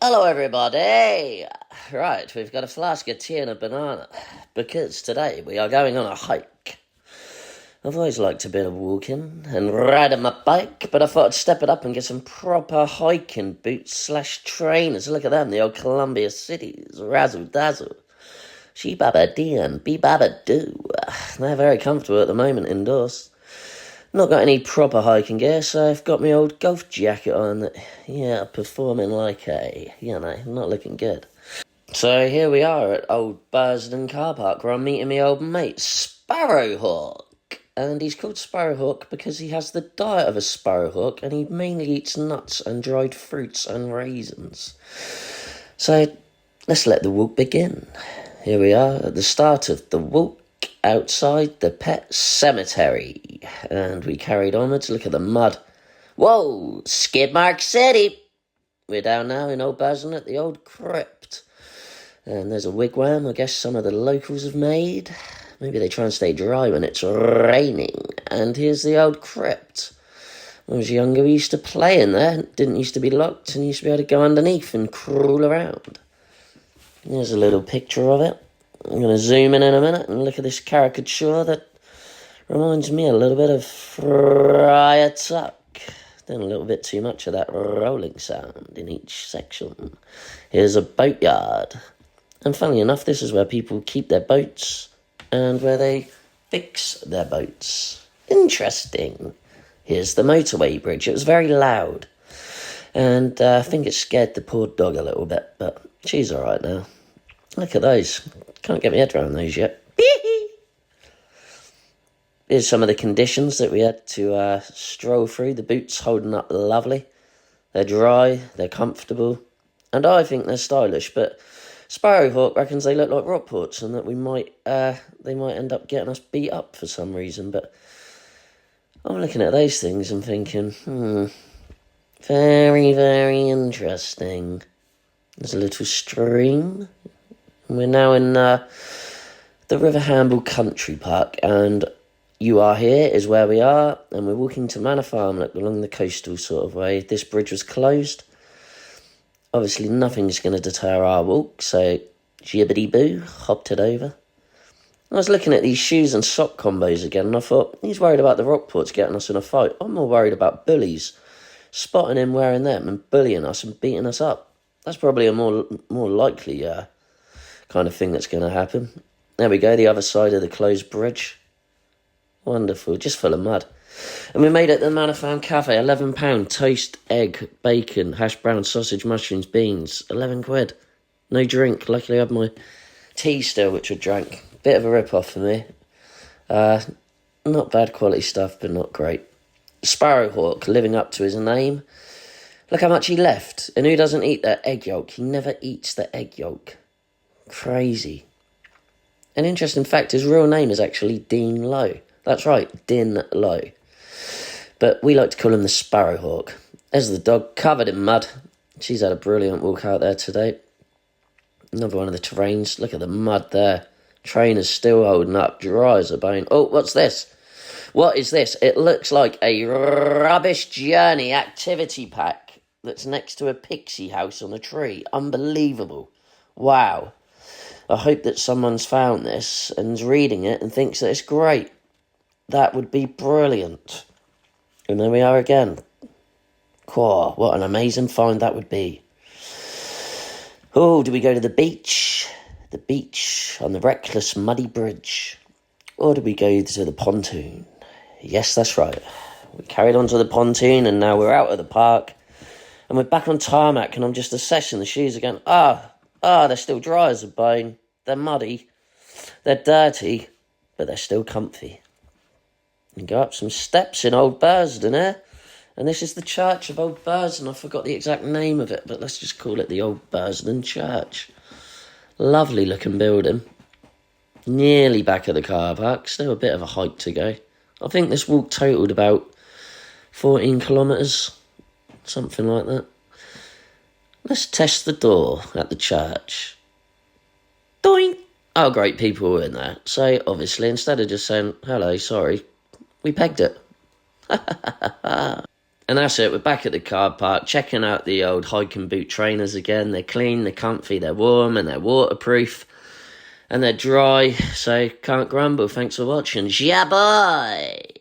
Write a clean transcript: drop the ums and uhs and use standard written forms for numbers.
Hello, everybody! Right, we've got a flask of tea and a banana, because today we are going on a hike. I've always liked a bit of walking and riding my bike, but I thought I'd step it up and get some proper hiking boots/trainers. Look at them, the old Columbia Cities, razzle dazzle. She baba dee and be baba doo. They're very comfortable at the moment indoors. Not got any proper hiking gear, so I've got my old golf jacket on. Performing like not looking good. So here we are at Old Bursden car park where I'm meeting my old mate, SparrowHawk. And he's called SparrowHawk because he has the diet of a sparrowhawk and he mainly eats nuts and dried fruits and raisins. So let's let the walk begin. Here we are at the start of the walk outside the pet cemetery. And we carried onwards. Look at the mud. Whoa, skid mark city. We're down now in Old Bursden at the old crypt. And there's a wigwam I guess some of the locals have made. Maybe they try and stay dry when it's raining. And here's the old crypt. When I was younger, we used to play in there. It didn't used to be locked and you used to be able to go underneath and crawl around. There's a little picture of it. I'm going to zoom in a minute and look at this caricature that reminds me a little bit of Friar Tuck. Done a little bit too much of that rolling sound in each section. Here's a boatyard. And funnily enough, this is where people keep their boats and where they fix their boats. Interesting. Here's the motorway bridge. It was very loud. And I think it scared the poor dog a little bit, but she's all right now. Look at those. Can't get my head around those yet. Here's some of the conditions that we had to stroll through. The boots holding up lovely. They're dry, they're comfortable, and I think they're stylish, but SparrowHawk reckons they look like Rockports and that they might end up getting us beat up for some reason, but I'm looking at those things and thinking, very, very interesting. There's a little stream. We're now in the River Hamble Country Park, and You Are Here is where we are, and we're walking to Manor Farm along the coastal sort of way. This bridge was closed. Obviously, nothing's going to deter our walk, so jibbity-boo, hopped it over. I was looking at these shoes and sock combos again, and I thought, he's worried about the Rockports getting us in a fight. I'm more worried about bullies spotting him wearing them and bullying us and beating us up. That's probably a more likely kind of thing that's going to happen. There we go, the other side of the closed bridge. Wonderful, just full of mud. And we made it to the Manor Farm Cafe, £11. Toast, egg, bacon, hash brown, sausage, mushrooms, beans. 11 quid. No drink. Luckily I have my tea still, which I drank. Bit of a rip-off for me. Not bad quality stuff, but not great. SparrowHawk, living up to his name. Look how much he left. And who doesn't eat that egg yolk? He never eats the egg yolk. Crazy. An interesting fact, his real name is actually Dean Lowe. That's right, Din Lowe. But we like to call him the SparrowHawk. There's the dog, covered in mud. She's had a brilliant walk out there today. Another one of the terrains. Look at the mud there. Train is still holding up, dry as a bone. Oh, what's this? What is this? It looks like a rubbish journey activity pack that's next to a pixie house on a tree. Unbelievable. Wow. I hope that someone's found this and is reading it and thinks that it's great. That would be brilliant. And there we are again. Cool, what an amazing find that would be. Oh, do we go to the beach? The beach on the reckless muddy bridge. Or do we go to the pontoon? Yes, that's right. We carried on to the pontoon and now we're out of the park. And we're back on tarmac and I'm just assessing the shoes again. They're still dry as a bone. They're muddy. They're dirty. But they're still comfy. And go up some steps in Old Bursden, And this is the church of Old Bursden. I forgot the exact name of it, but let's just call it the Old Bursden Church. Lovely looking building. Nearly back at the car park. Still a bit of a hike to go. I think this walk totaled about 14 kilometres. Something like that. Let's test the door at the church. Doink! Oh, great, people were in there. So, obviously, instead of just saying, hello, sorry, we pegged it. And that's it. We're back at the car park, checking out the old hiking boot trainers again. They're clean, they're comfy, they're warm, and they're waterproof. And they're dry, so can't grumble. Thanks for watching. Yeah, boy!